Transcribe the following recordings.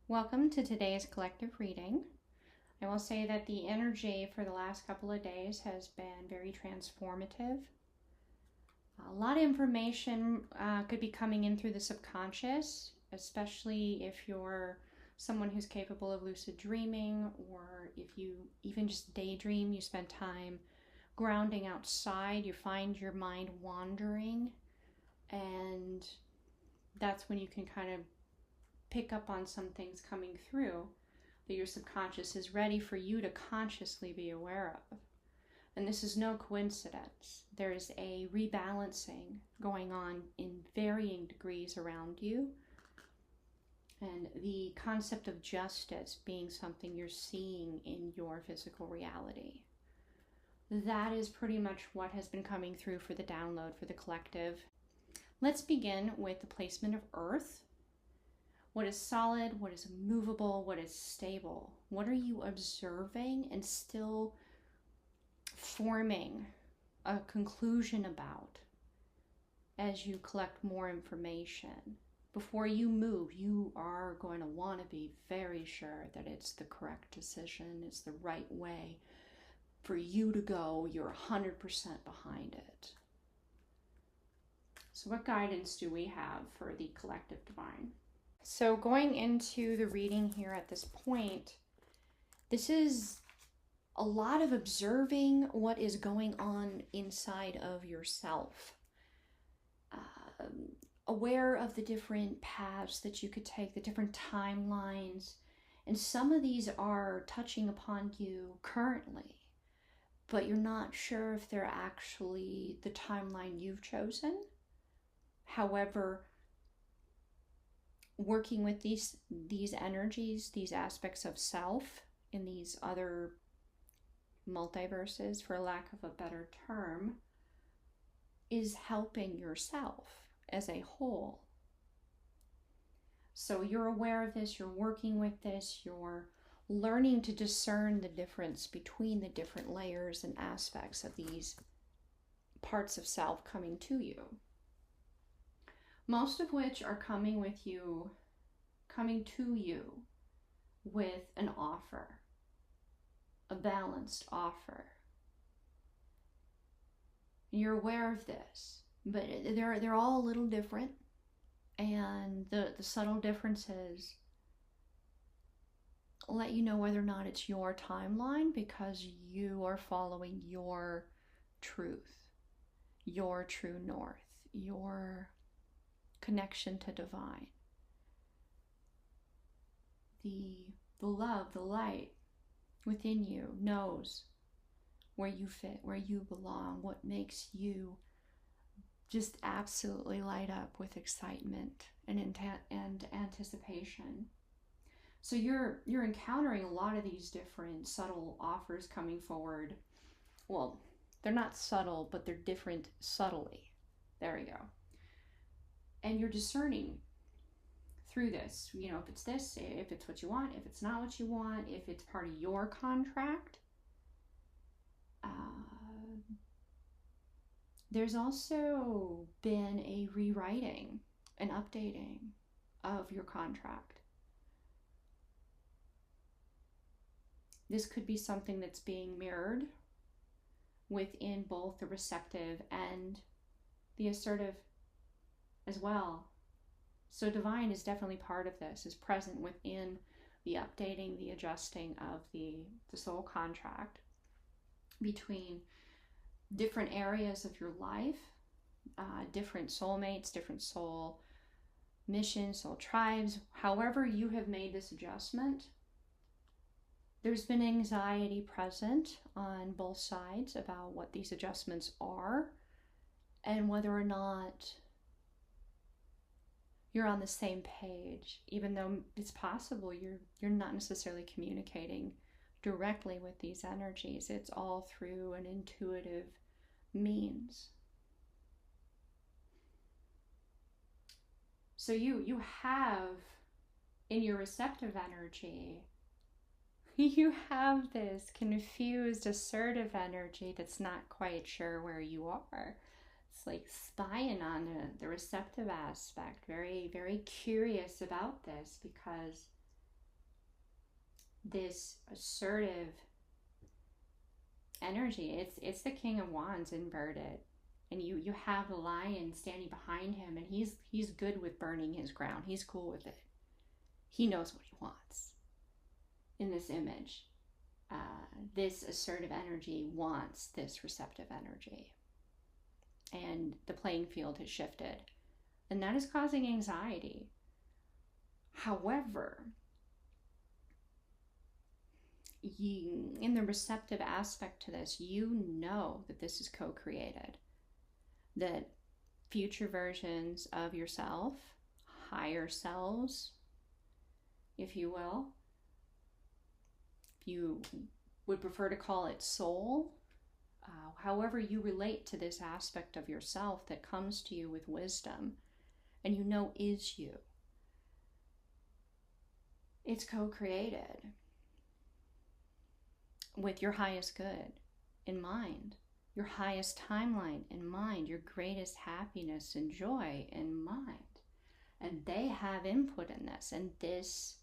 Welcome to today's collective reading. I will say that the energy for the last couple of days has been very transformative. A lot of information could be coming in through the subconscious, especially if you're someone who's capable of lucid dreaming, or if you even just daydream, you spend time grounding outside, you find your mind wandering, and that's when you can kind of pick up on some things coming through that your subconscious is ready for you to consciously be aware of. And this is no coincidence. There is a rebalancing going on in varying degrees around you. And the concept of justice being something you're seeing in your physical reality. That is pretty much what has been coming through for the download for the collective. Let's begin with the placement of Earth. What is solid? What is movable? What is stable? What are you observing and still forming a conclusion about as you collect more information? Before you move, you are going to want to be very sure that it's the correct decision, it's the right way for you to go. You're 100% behind it. So what guidance do we have for the collective divine? So going into the reading here at this point, this is a lot of observing what is going on inside of yourself. Aware of the different paths that you could take, the different timelines. And some of these are touching upon you currently, but you're not sure if they're actually the timeline you've chosen. However, working with these energies, these aspects of self in these other multiverses, for lack of a better term, is helping yourself as a whole. So you're aware of this, you're working with this, you're learning to discern the difference between the different layers and aspects of these parts of self coming to you. Most of which are coming to you with an offer, a balanced offer. You're aware of this, but they're all a little different, and the subtle differences let you know whether or not it's your timeline, because you are following your truth, your true north, your connection to divine. The love, the light within you knows where you fit, where you belong, what makes you just absolutely light up with excitement and anticipation. So you're encountering a lot of these different subtle offers coming forward. Well, they're not subtle, but they're different subtly. There we go. And you're discerning through this, if it's this, if it's what you want, if it's not what you want, if it's part of your contract. There's also been a rewriting, an updating of your contract. This could be something that's being mirrored within both the receptive and the assertive as well. So divine is definitely part of this, is present within the updating, the adjusting of the soul contract between different areas of your life, different soulmates, different soul missions, soul tribes. However you have made this adjustment, there's been anxiety present on both sides about what these adjustments are and whether or not you're on the same page, even though it's possible you're not necessarily communicating directly with these energies. It's all through an intuitive means. So you have in your receptive energy, you have this confused assertive energy that's not quite sure where you are. It's like spying on the receptive aspect, very, very curious about this, because this assertive energy. It's the King of Wands inverted. And you have the lion standing behind him, and he's good with burning his ground. He's cool with it. He knows what he wants in this image. This assertive energy wants this receptive energy. And the playing field has shifted. And that is causing anxiety. However, in the receptive aspect to this, you know that this is co-created. That future versions of yourself, higher selves, if you will, if you would prefer to call it soul, however you relate to this aspect of yourself that comes to you with wisdom and you know is you, it's co-created with your highest good in mind, your highest timeline in mind, your greatest happiness and joy in mind. And they have input in this. And this,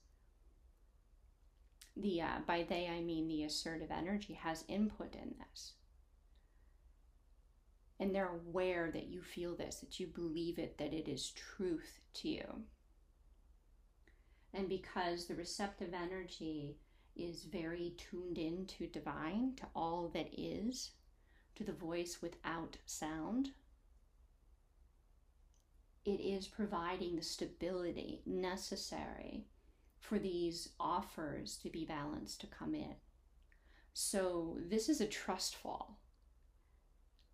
by they I mean the assertive energy, has input in this. And they're aware that you feel this, that you believe it, that it is truth to you. And because the receptive energy is very tuned in to divine, to all that is, to the voice without sound, it is providing the stability necessary for these offers to be balanced, to come in. So this is a trust fall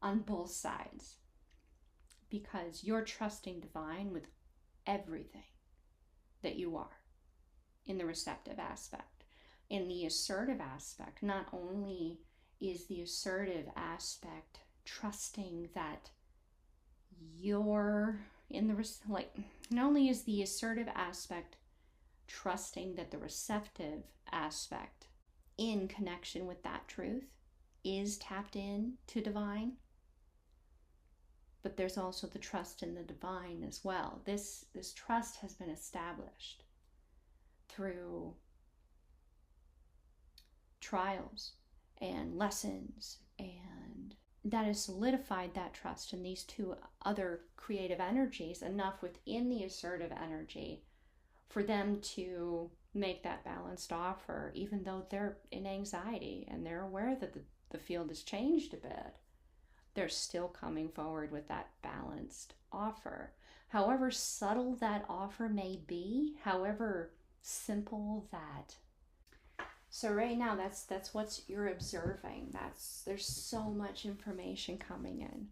on both sides, because you're trusting divine with everything that you are in the receptive aspect. In the assertive aspect, not only is the assertive aspect trusting that you're in the, not only is the assertive aspect trusting that the receptive aspect in connection with that truth is tapped in to divine, but there's also the trust in the divine as well. This trust has been established through trials and lessons, and that has solidified that trust in these two other creative energies enough within the assertive energy for them to make that balanced offer, even though they're in anxiety and they're aware that the field has changed a bit. They're still coming forward with that balanced offer. However subtle that offer may be, however simple that. So right now, that's what you're observing. There's so much information coming in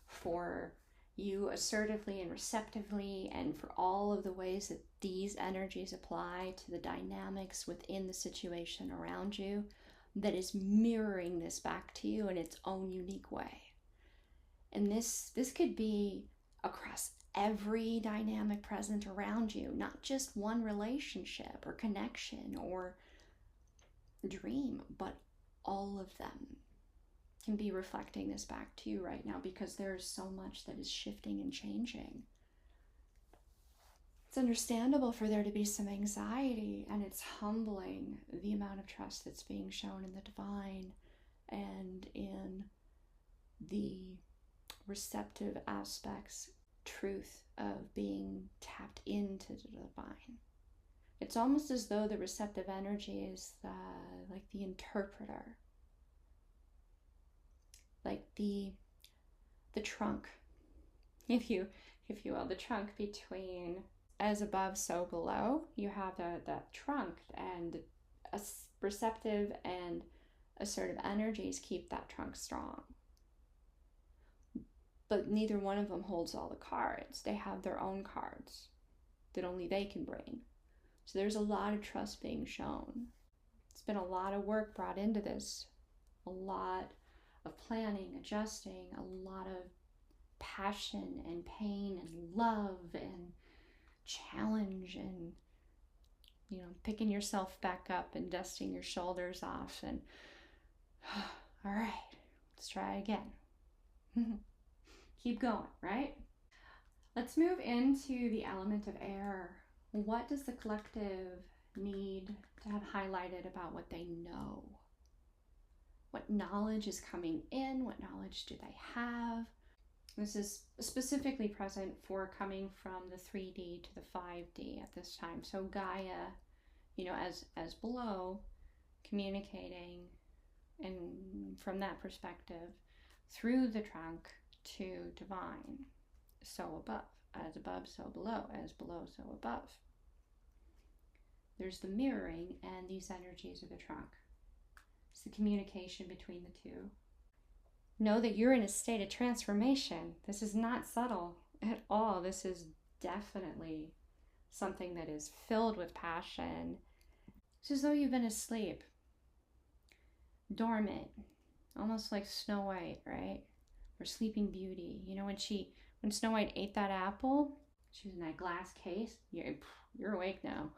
for you assertively and receptively, and for all of the ways that these energies apply to the dynamics within the situation around you, that is mirroring this back to you in its own unique way. And this could be across every dynamic present around you, not just one relationship or connection or dream, but all of them can be reflecting this back to you right now, because there's so much that is shifting and changing. It's understandable for there to be some anxiety, and it's humbling the amount of trust that's being shown in the divine and in the receptive aspects, truth of being tapped into the divine. It's almost as though the receptive energy is like the interpreter, like the trunk, if you will, the trunk between as above, so below. You have that trunk, and receptive and assertive energies keep that trunk strong. But neither one of them holds all the cards. They have their own cards that only they can bring. So there's a lot of trust being shown. It's been a lot of work brought into this, a lot of planning, adjusting, a lot of passion and pain and love and challenge, and picking yourself back up and dusting your shoulders off and all right, let's try again. Keep going, right? Let's move into the element of air. What does the collective need to have highlighted about what they know. What knowledge is coming in? What knowledge do they have? This is specifically present for coming from the 3D to the 5D at this time. So Gaia, you know, as below, communicating, and from that perspective, through the trunk to divine. So above, so below, as below, so above. There's the mirroring, and these energies are the trunk. It's the communication between the two. Know that you're in a state of transformation. This is not subtle at all. This is definitely something that is filled with passion. It's as though you've been asleep, dormant, almost like Snow White, right? Or Sleeping Beauty. You know, when Snow White ate that apple, she was in that glass case. You're awake now.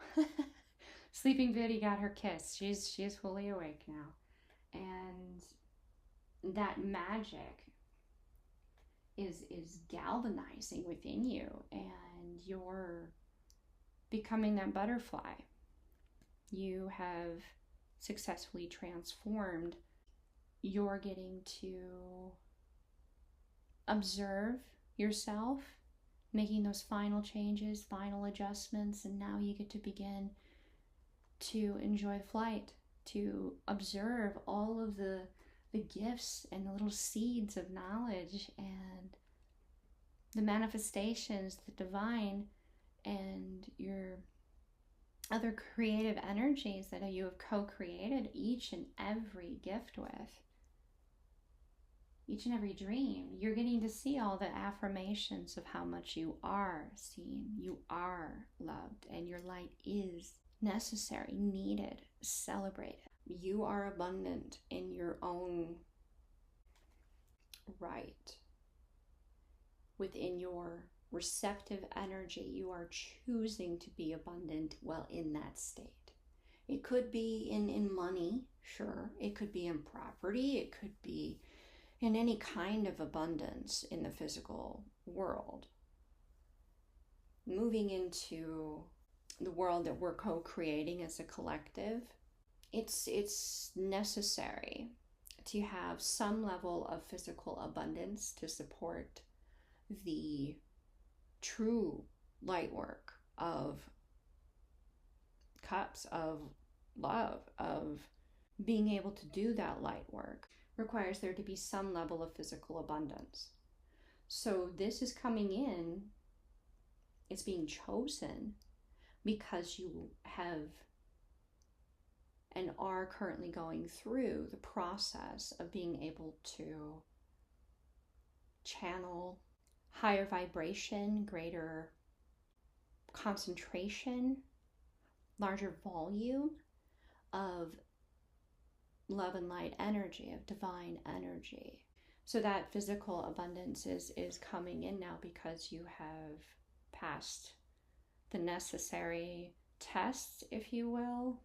Sleeping Beauty got her kiss. She's fully awake now. And that magic is galvanizing within you, and you're becoming that butterfly. You have successfully transformed. You're getting to observe yourself, making those final changes, final adjustments, and now you get to begin to enjoy flight, to observe all of the gifts and the little seeds of knowledge and the manifestations, the divine, and your other creative energies that you have co-created each and every gift with. Each and every dream, you're getting to see all the affirmations of how much you are seen, you are loved, and your light is necessary, needed, celebrated. You are abundant in your own right. Within your receptive energy, you are choosing to be abundant while in that state. It could be in money, sure. It could be in property. It could be in any kind of abundance in the physical world. Moving into the world that we're co-creating as a collective, it's necessary to have some level of physical abundance to support the true light work of cups, of love, of being able to do that light work. Requires there to be some level of physical abundance. So this is coming in, it's being chosen because you have and are currently going through the process of being able to channel higher vibration, greater concentration, larger volume of love and light energy, of divine energy. So that physical abundance is coming in now because you have passed the necessary tests, if you will.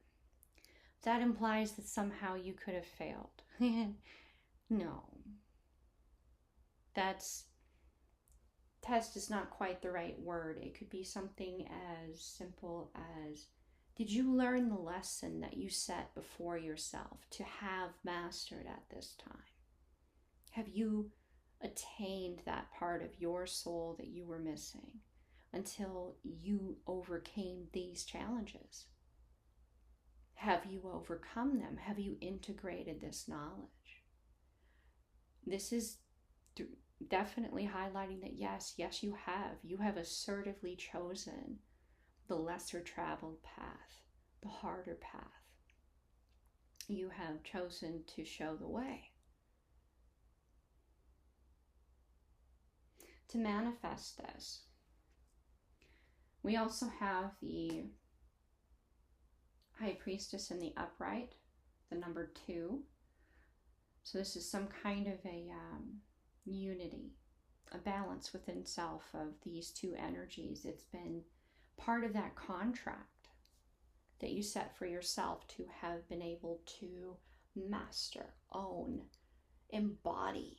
That implies that somehow you could have failed. No. Test is not quite the right word. It could be something as simple as, did you learn the lesson that you set before yourself to have mastered at this time? Have you attained that part of your soul that you were missing until you overcame these challenges? Have you overcome them? Have you integrated this knowledge? This is definitely highlighting that yes, you have. You have assertively chosen the lesser traveled path, the harder path. You have chosen to show the way. To manifest this, we also have the High Priestess in the upright, the number 2. So this is some kind of a unity, a balance within self of these two energies. It's been part of that contract that you set for yourself to have been able to master, own, embody,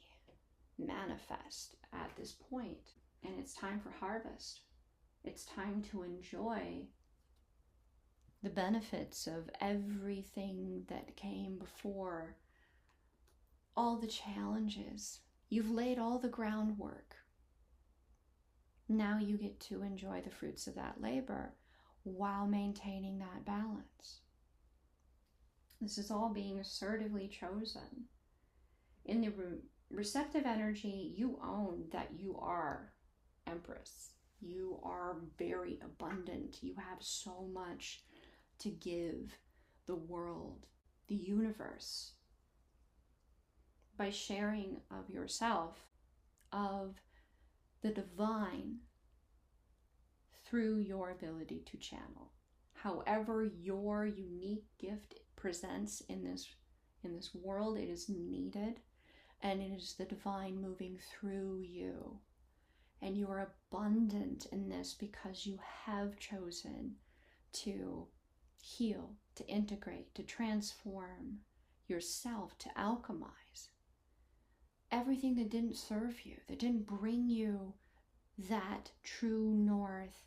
manifest at this point. And it's time for harvest. It's time to enjoy the benefits of everything that came before, all the challenges. You've laid all the groundwork. Now you get to enjoy the fruits of that labor while maintaining that balance. This is all being assertively chosen. In the receptive energy, you own that you are Empress. You are very abundant. You have so much to give the world, the universe, by sharing of yourself, of the divine through your ability to channel. However your unique gift presents in this world, it is needed, and it is the divine moving through you. And you are abundant in this because you have chosen to heal, to integrate, to transform yourself, to alchemize. Everything that didn't serve you, that didn't bring you that true north,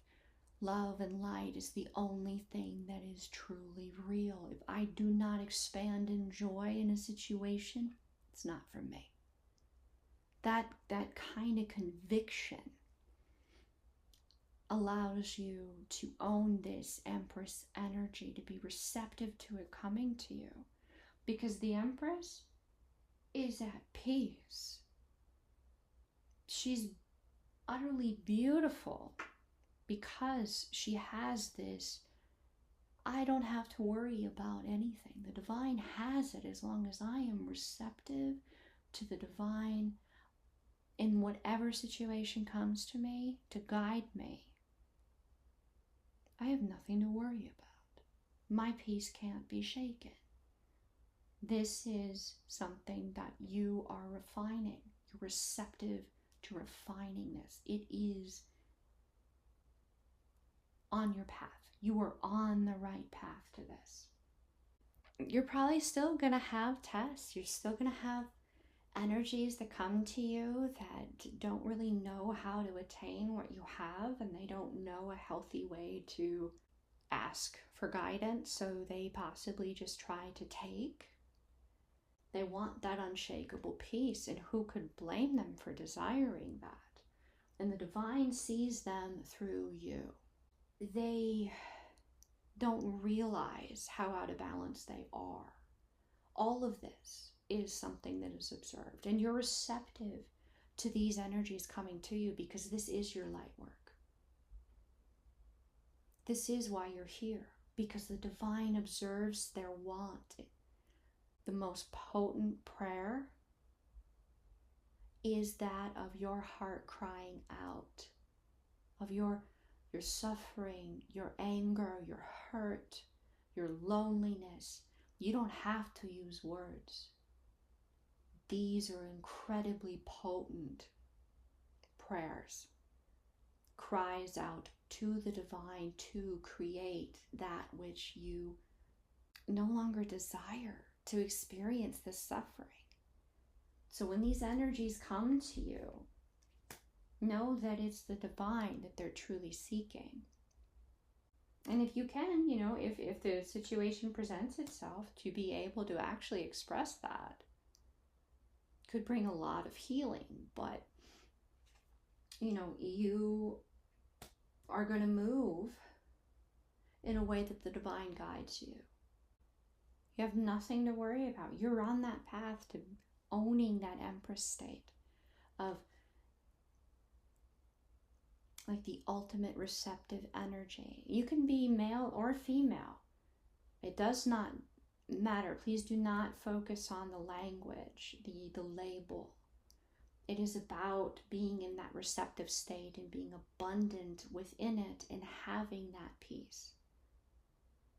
love and light, is the only thing that is truly real. If I do not expand in joy in a situation, it's not for me. That kind of conviction allows you to own this Empress energy, to be receptive to it coming to you. Because the Empress is at peace. She's utterly beautiful because she has this, I don't have to worry about anything. The divine has it as long as I am receptive to the divine in whatever situation comes to me to guide me. I have nothing to worry about. My peace can't be shaken. This is something that you are refining. You're receptive to refining this. It is on your path. You are on the right path to this. You're probably still going to have tests. You're still going to have energies that come to you that don't really know how to attain what you have, and they don't know a healthy way to ask for guidance, so they possibly just try to take. They want that unshakable peace, and who could blame them for desiring that? And the divine sees them through you. They don't realize how out of balance they are. All of this is something that is observed, and you're receptive to these energies coming to you because this is your light work. This is why you're here, because the divine observes their want. The most potent prayer is that of your heart crying out, of your suffering, your anger, your hurt, your loneliness. You don't have to use words. These are incredibly potent prayers, cries out to the divine to create that which you no longer desire, to experience this suffering. So when these energies come to you, know that it's the divine that they're truly seeking. And if you can, if the situation presents itself, to be able to actually express that could bring a lot of healing. But, you are going to move in a way that the divine guides you. You have nothing to worry about. You're on that path to owning that Empress state of like the ultimate receptive energy. You can be male or female. It does not matter. Please do not focus on the language, the label. It is about being in that receptive state and being abundant within it and having that peace.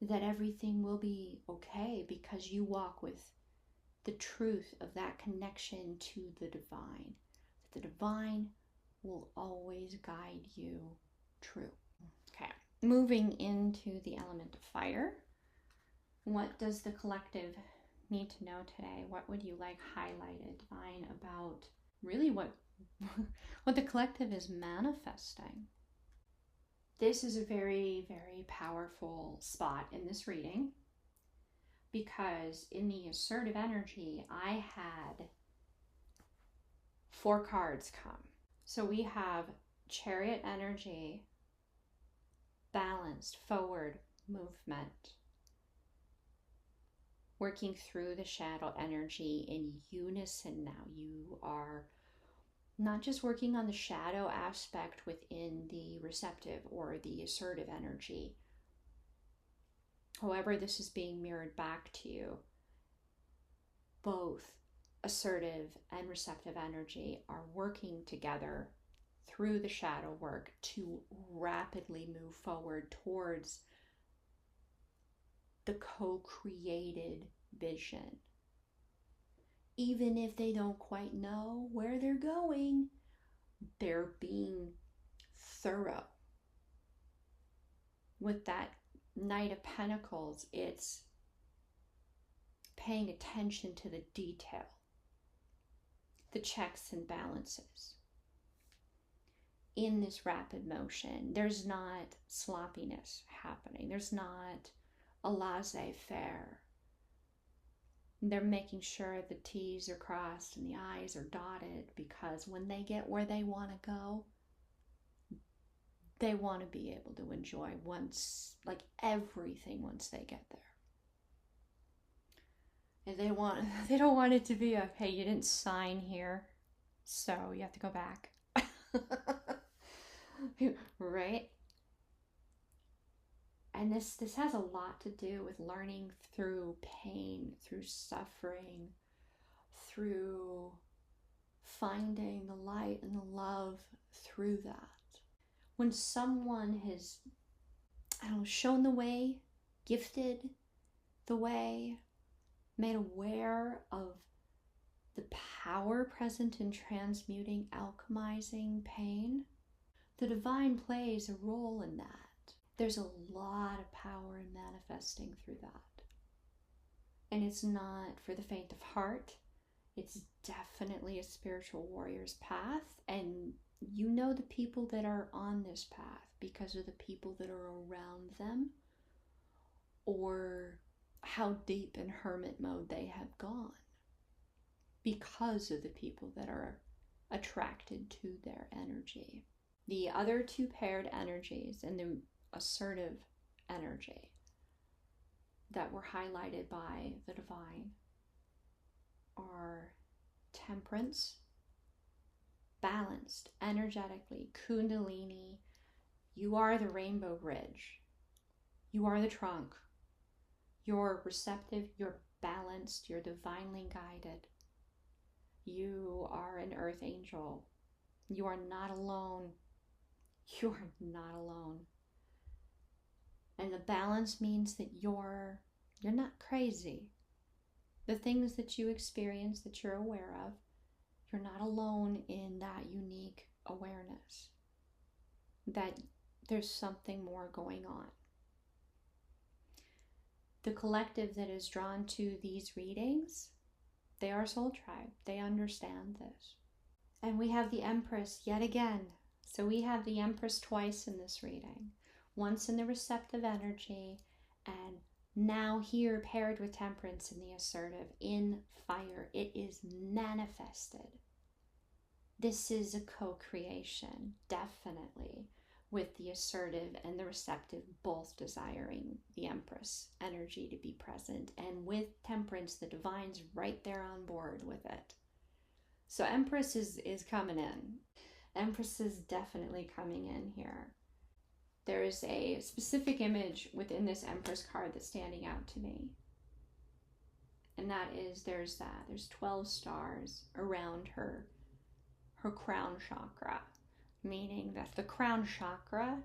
That everything will be okay because you walk with the truth of that connection to the divine. That the divine will always guide you true. Okay, moving into the element of fire. What does the collective need to know today? What would you like highlighted, divine, about really what the collective is manifesting? This is a very, very powerful spot in this reading, because in the assertive energy, I had 4 cards come. So we have Chariot energy, balanced, forward movement, working through the shadow energy in unison now. You are not just working on the shadow aspect within the receptive or the assertive energy. However, this is being mirrored back to you. Both assertive and receptive energy are working together through the shadow work to rapidly move forward towards the co-created vision. Even if they don't quite know where they're going, they're being thorough. With that Knight of Pentacles, it's paying attention to the detail, the checks and balances. In this rapid motion, there's not sloppiness happening. There's not a laissez-faire. They're making sure the T's are crossed and the I's are dotted, because when they get where they want to go, they want to be able to enjoy everything once they get there. And they don't want it to be a, hey, you didn't sign here, so you have to go back. Right? And this has a lot to do with learning through pain, through suffering, through finding the light and the love through that. When someone has, shown the way, gifted the way, made aware of the power present in transmuting, alchemizing pain, the divine plays a role in that. There's a lot of power in manifesting through that. And it's not for the faint of heart. It's definitely a spiritual warrior's path. And you know the people that are on this path because of the people that are around them, or how deep in hermit mode they have gone because of the people that are attracted to their energy. The other 2 paired energies and the assertive energy that were highlighted by the divine are temperance, balanced energetically, kundalini. You are the rainbow bridge. You are the trunk. You're receptive, you're balanced, you're divinely guided. You are an earth angel. You are not alone. You are not alone. And the balance means that you're not crazy. The things that you experience, that you're aware of, you're not alone in that unique awareness. That there's something more going on. The collective that is drawn to these readings, they are soul tribe. They understand this. And we have the Empress yet again. So we have the Empress twice in this reading. Once in the receptive energy, and now here paired with temperance in the assertive, in fire. It is manifested. This is a co-creation, definitely, with the assertive and the receptive both desiring the Empress energy to be present. And with temperance, the divine's right there on board with it. So Empress is coming in. Empress is definitely coming in here. There is a specific image within this Empress card that's standing out to me. And that is, there's 12 stars around her crown chakra, meaning that the crown chakra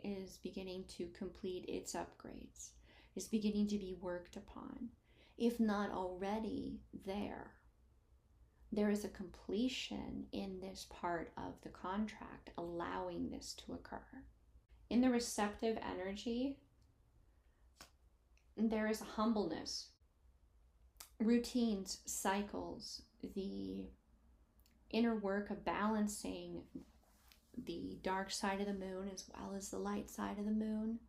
is beginning to complete its upgrades, is beginning to be worked upon, if not already there. There is a completion in this part of the contract allowing this to occur. In the receptive energy, there is a humbleness, routines, cycles, the inner work of balancing the dark side of the moon as well as the light side of the moon,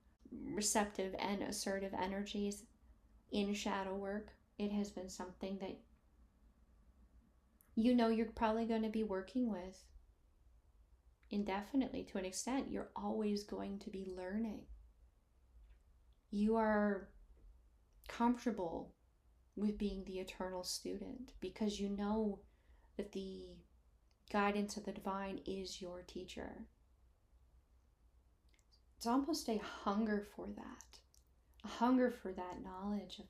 receptive and assertive energies in shadow work. It has been something that you know you're probably going to be working with indefinitely. To an extent, you're always going to be learning. You are comfortable with being the eternal student because you know that the guidance of the divine is your teacher. It's almost a hunger for that knowledge of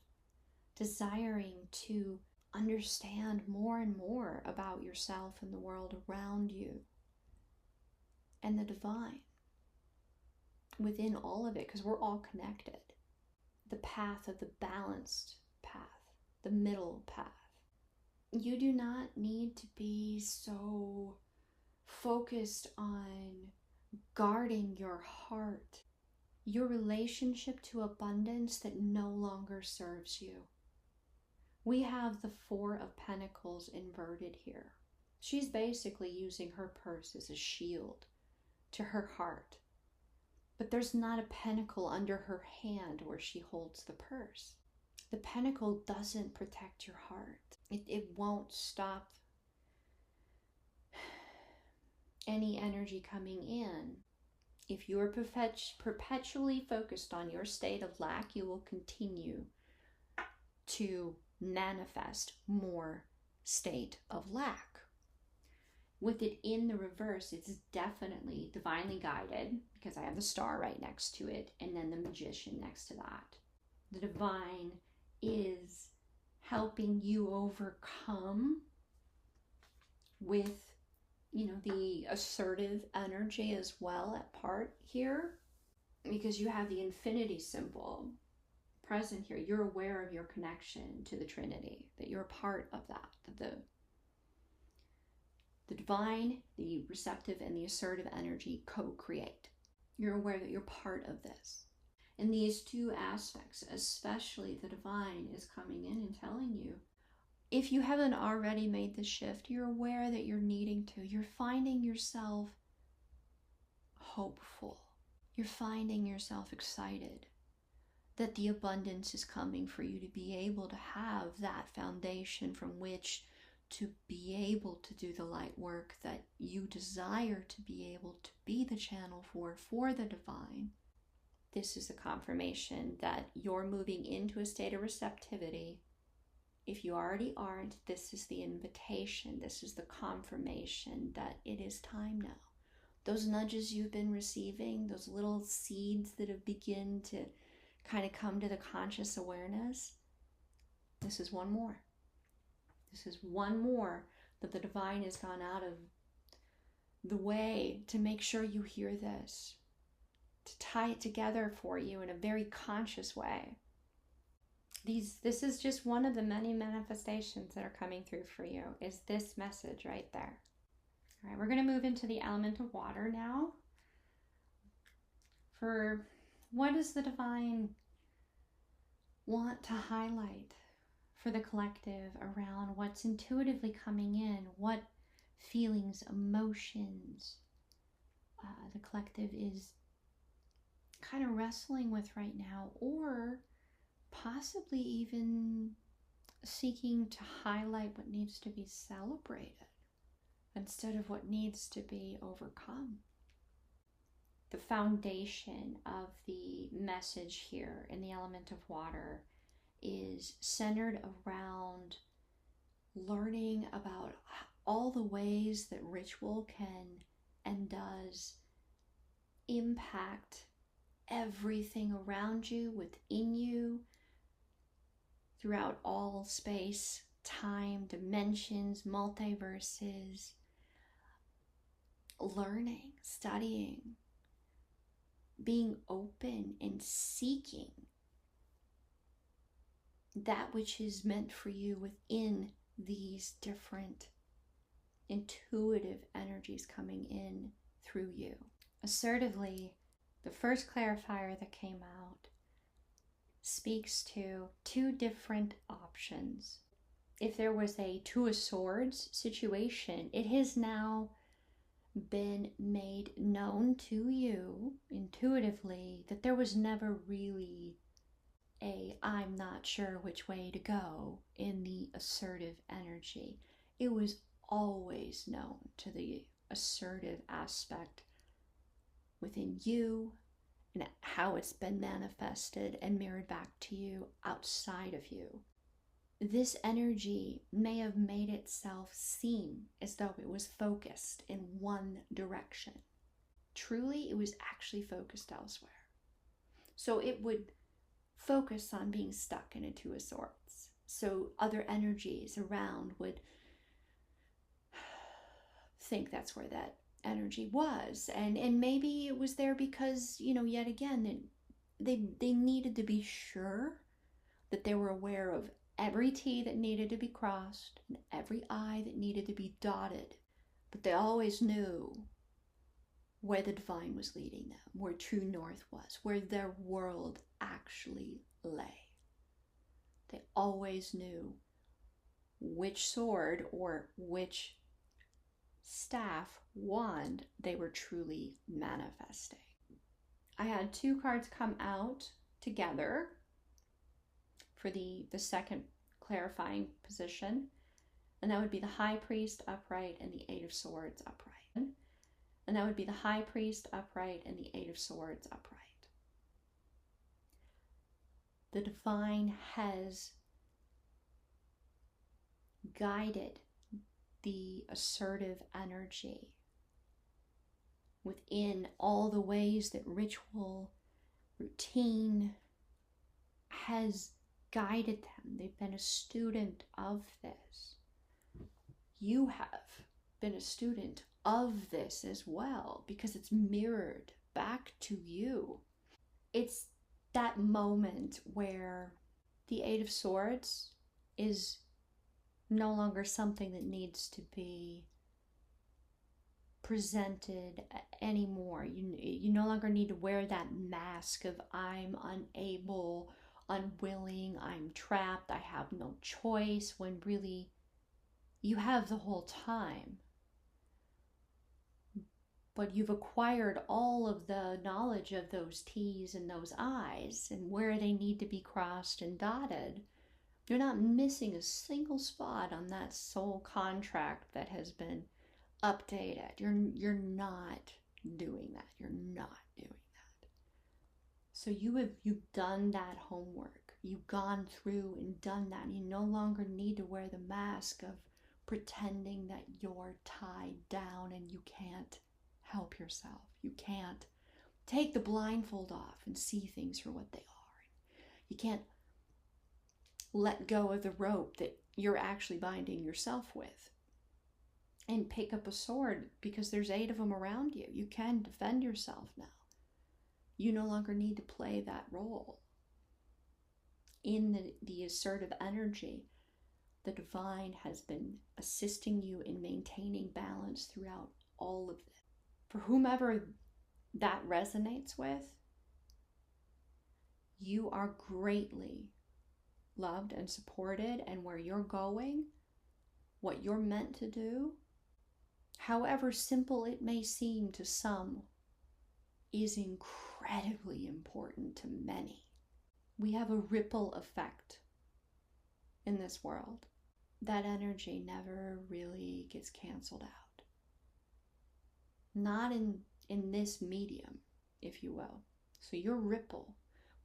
desiring to understand more and more about yourself and the world around you and the divine within all of it, because we're all connected. The path of the balanced path, the middle path. You do not need to be so focused on guarding your heart, your relationship to abundance that no longer serves you. We have the Four of Pentacles inverted here. She's basically using her purse as a shield to her heart. But there's not a pentacle under her hand where she holds the purse. The pentacle doesn't protect your heart. It won't stop any energy coming in. If you are perpetually focused on your state of lack, you will continue to manifest more state of lack. With it in the reverse, it's definitely divinely guided, because I have the star right next to it and then the magician next to that. The divine is helping you overcome with, the assertive energy as well at part here, because you have the infinity symbol present here. You're aware of your connection to the Trinity, that you're a part of that, the divine, the receptive, and the assertive energy co-create. You're aware that you're part of this. And these two aspects, especially the divine, is coming in and telling you, if you haven't already made the shift, you're aware that you're needing to. You're finding yourself hopeful. You're finding yourself excited that the abundance is coming for you to be able to have that foundation from which to be able to do the light work that you desire to be able to be the channel for the divine. This is a confirmation that you're moving into a state of receptivity. If you already aren't, this is the invitation. This is the confirmation that it is time now. Those nudges you've been receiving, those little seeds that have begun to kind of come to the conscious awareness, this is one more. This is one more that the divine has gone out of the way to make sure you hear this, to tie it together for you in a very conscious way. This is just one of the many manifestations that are coming through for you, is this message right there. All right, we're going to move into the element of water now. For what does the divine want to highlight for the collective around what's intuitively coming in, what feelings, emotions the collective is kind of wrestling with right now, or possibly even seeking to highlight what needs to be celebrated instead of what needs to be overcome. The foundation of the message here in the element of water is centered around learning about all the ways that ritual can and does impact everything around you, within you, throughout all space, time, dimensions, multiverses. Learning, studying, being open and seeking that which is meant for you within these different intuitive energies coming in through you. Assertively, the first clarifier that came out speaks to two different options. If there was a Two of Swords situation, it has now been made known to you intuitively that there was never really a I'm not sure which way to go in the assertive energy. It was always known to the assertive aspect within you and how it's been manifested and mirrored back to you outside of you. This energy may have made itself seem as though it was focused in one direction. Truly, it was actually focused elsewhere. So it would focus on being stuck in a Two of Swords. So other energies around would think that's where that energy was. And maybe it was there because, yet again, they needed to be sure that they were aware of every T that needed to be crossed and every I that needed to be dotted. But they always knew where the divine was leading them, where true north was, where their world actually lay. They always knew which sword or which staff, wand, they were truly manifesting. I had two cards come out together for the second clarifying position, and that would be the High Priest upright and the Eight of Swords upright. And that would be the High Priest upright and the Eight of Swords upright. The divine has guided the assertive energy within all the ways that ritual, routine has guided them. They've been a student of this. You have been a student of this as well, because it's mirrored back to you. It's that moment where the Eight of Swords is no longer something that needs to be presented anymore. You no longer need to wear that mask of I'm unable, unwilling, I'm trapped, I have no choice, when really you have the whole time. But you've acquired all of the knowledge of those T's and those I's and where they need to be crossed and dotted. You're not missing a single spot on that soul contract that has been updated. You're not doing that. You're not doing that. So you've done that homework. You've gone through and done that. You no longer need to wear the mask of pretending that you're tied down and you can't help yourself. You can't take the blindfold off and see things for what they are. You can't let go of the rope that you're actually binding yourself with and pick up a sword, because there's 8 of them around you. You can defend yourself now. You no longer need to play that role. In the assertive energy, the divine has been assisting you in maintaining balance throughout all of this. For whomever that resonates with, you are greatly loved and supported, and where you're going, what you're meant to do, however simple it may seem to some, is incredibly important to many. We have a ripple effect in this world. That energy never really gets canceled out. Not in this medium, if you will. So your ripple,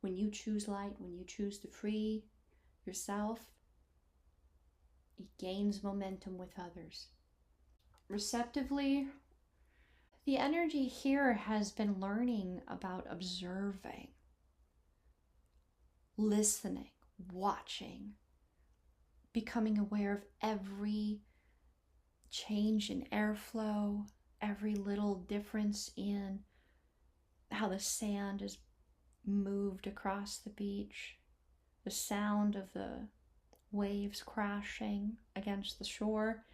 when you choose light, when you choose to free yourself, it gains momentum with others. Receptively, the energy here has been learning about observing, listening, watching, becoming aware of every change in airflow, every little difference in how the sand is moved across the beach, the sound of the waves crashing against the shore,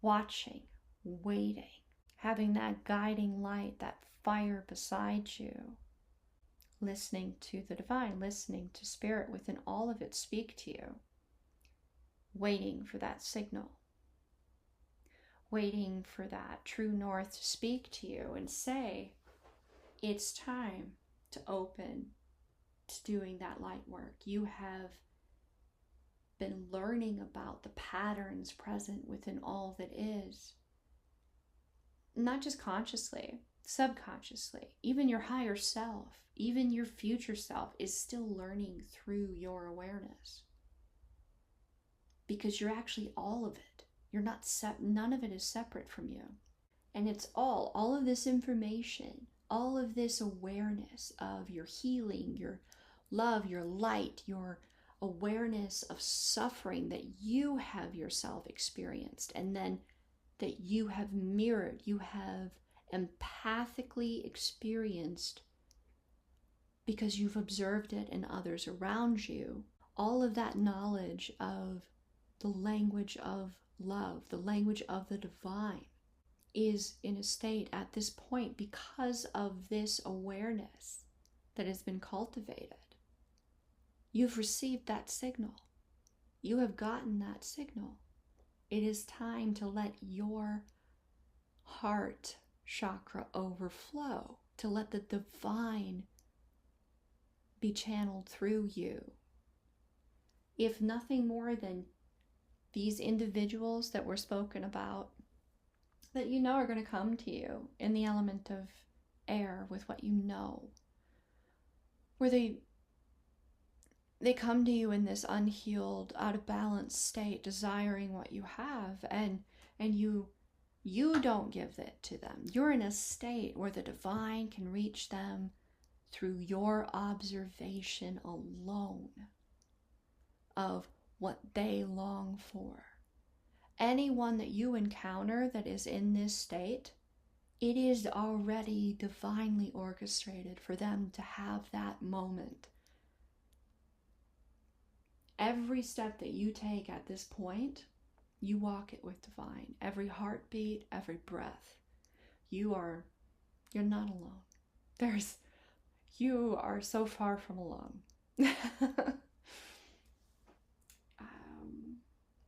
watching, waiting, having that guiding light, that fire beside you, listening to the divine, listening to spirit within all of it speak to you, waiting for that signal. waiting for that true north to speak to you and say, it's time to open to doing that light work. You have been learning about the patterns present within all that is, not just consciously, subconsciously. Even your higher self, even your future self is still learning through your awareness, because you're actually all of it. You're not none of it is separate from you. And it's all of this information, all of this awareness of your healing, your love, your light, your awareness of suffering that you have yourself experienced, and then that you have mirrored, you have empathically experienced because you've observed it in others around you. All of that knowledge of the language of love, the language of the divine, is in a state at this point because of this awareness that has been cultivated. You've received that signal. You have gotten that signal. It is time to let your heart chakra overflow, to let the divine be channeled through you. If nothing more than these individuals that were spoken about, that you know are going to come to you in the element of air with what you know, where they come to you in this unhealed, out of balance state, desiring what you have, and you don't give it to them. You're in a state where the divine can reach them through your observation alone of what they long for. Anyone that you encounter that is in this state, it is already divinely orchestrated for them to have that moment. Every step that you take at this point, you walk it with divine. Every heartbeat, every breath. You're not alone. You are so far from alone.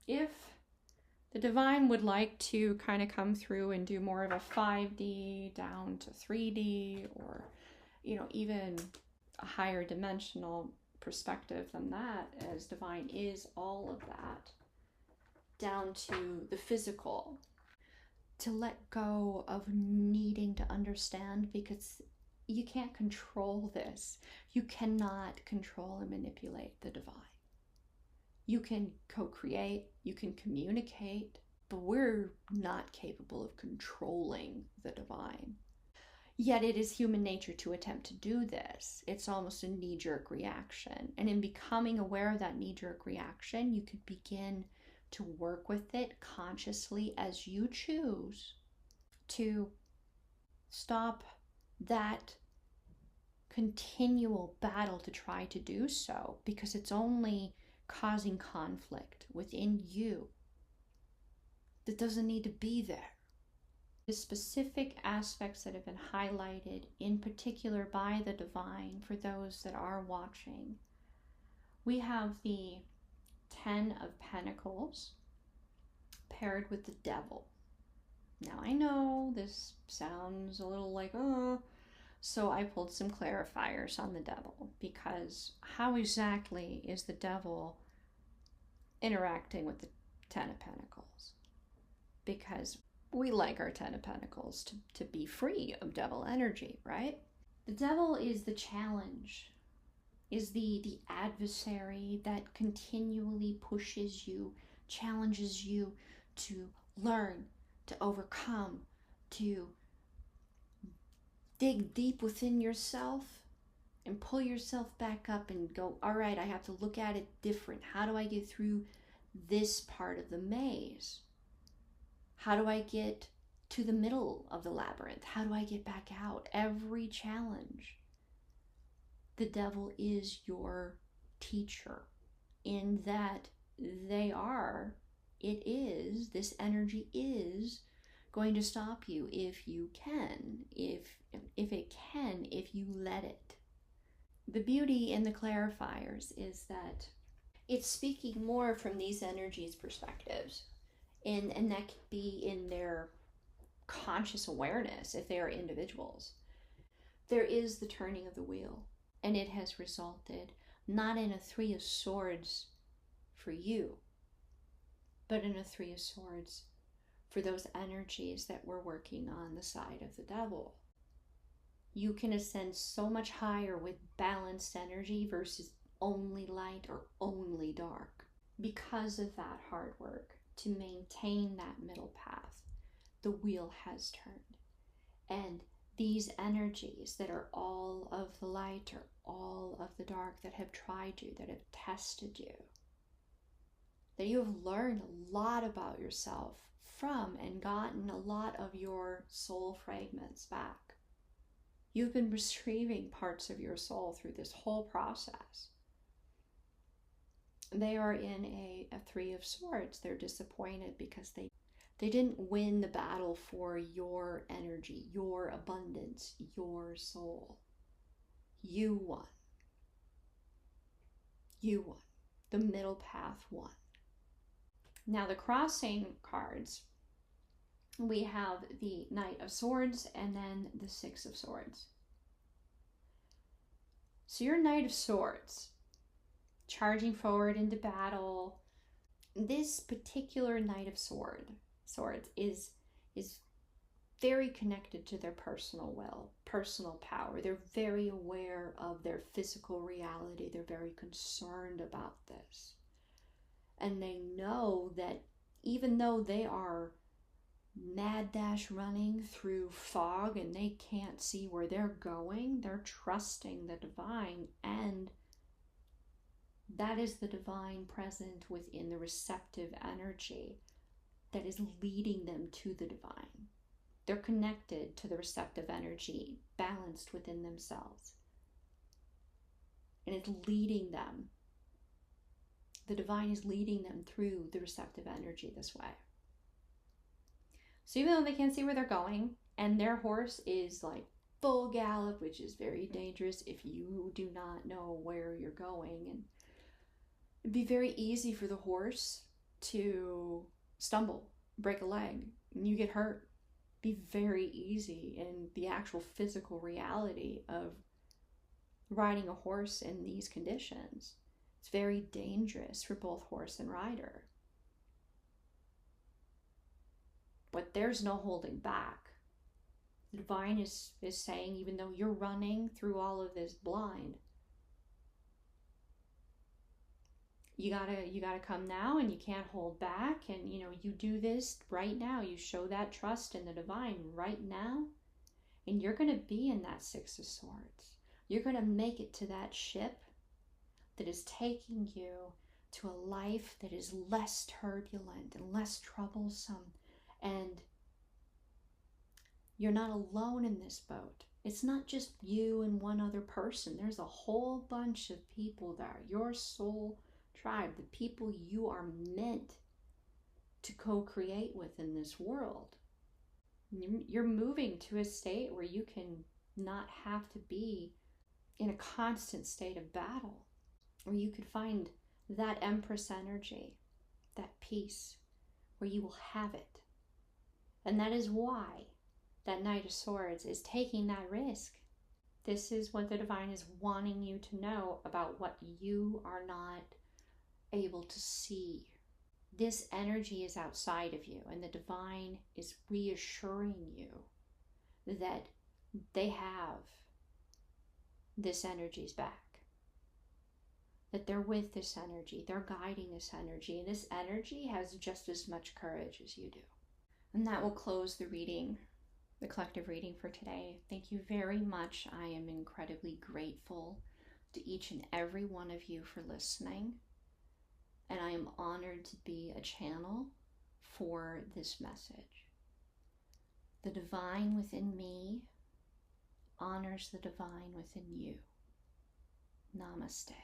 If the divine would like to kind of come through and do more of a 5D down to 3D, or, even a higher dimensional perspective than that, as divine is all of that, down to the physical, to let go of needing to understand, because you can't control this. You cannot control and manipulate the divine. You can co-create, you can communicate, but we're not capable of controlling the divine. Yet it is human nature to attempt to do this. It's almost a knee-jerk reaction. And in becoming aware of that knee-jerk reaction, you could begin to work with it consciously as you choose to stop that continual battle to try to do so, because it's only causing conflict within you that doesn't need to be there. The specific aspects that have been highlighted in particular by the divine for those that are watching, we have the 10 of Pentacles paired with the Devil. Now I know this sounds a little like, so I pulled some clarifiers on the Devil, because how exactly is the Devil interacting with the 10 of Pentacles? Because we like our 10 of Pentacles to be free of devil energy, right? The Devil is the challenge, is the adversary that continually pushes you, challenges you to learn, to overcome, to dig deep within yourself and pull yourself back up and go, all right, I have to look at it different. How do I get through this part of the maze? How do I get to the middle of the labyrinth? How do I get back out? Every challenge. The Devil is your teacher, in that this energy is going to stop you if you can, if you let it. The beauty in the clarifiers is that it's speaking more from these energies' perspectives. And that could be in their conscious awareness if they are individuals. There is the turning of the wheel, and it has resulted not in a 3 of Swords for you, but in a 3 of Swords for those energies that were working on the side of the devil. You can ascend so much higher with balanced energy versus only light or only dark because of that hard work to maintain that middle path. The wheel has turned, and these energies that are all of the light or all of the dark, that have tried you, that have tested you, that you have learned a lot about yourself from and gotten a lot of your soul fragments back. You've been retrieving parts of your soul through this whole process. They are in a 3 of Swords. They're disappointed because they didn't win the battle for your energy, your abundance, your soul. You won. You won. The middle path won. Now the crossing cards, we have the Knight of Swords and then the 6 of Swords. So your Knight of Swords, charging forward into battle. This particular Knight of Swords is very connected to their personal will, personal power. They're very aware of their physical reality. They're very concerned about this. And they know that even though they are mad dash running through fog and they can't see where they're going, they're trusting the divine, and that is the divine present within the receptive energy that is leading them to the divine. They're connected to the receptive energy, balanced within themselves. And it's leading them. The divine is leading them through the receptive energy this way. So even though they can't see where they're going, and their horse is like full gallop, which is very dangerous if you do not know where you're going, and it'd be very easy for the horse to stumble, break a leg, and you get hurt. It'd be very easy in the actual physical reality of riding a horse in these conditions. It's very dangerous for both horse and rider. But there's no holding back. The divine is saying, even though you're running through all of this blind, you gotta come now, and you can't hold back, and you do this right now. You show that trust in the divine right now, and you're gonna be in that 6 of Swords. You're gonna make it to that ship that is taking you to a life that is less turbulent and less troublesome. And you're not alone in this boat. It's not just you and one other person. There's a whole bunch of people there. Your soul tribe, the people you are meant to co-create with in this world. You're moving to a state where you can not have to be in a constant state of battle, where you could find that Empress energy, that peace, where you will have it. And that is why that Knight of Swords is taking that risk. This is what the divine is wanting you to know about what you are not able to see. This energy is outside of you, and the divine is reassuring you that they have this energy's back. That they're with this energy, they're guiding this energy, and this energy has just as much courage as you do. And that will close the reading, the collective reading for today. Thank you very much. I am incredibly grateful to each and every one of you for listening. And I am honored to be a channel for this message. The divine within me honors the divine within you. Namaste.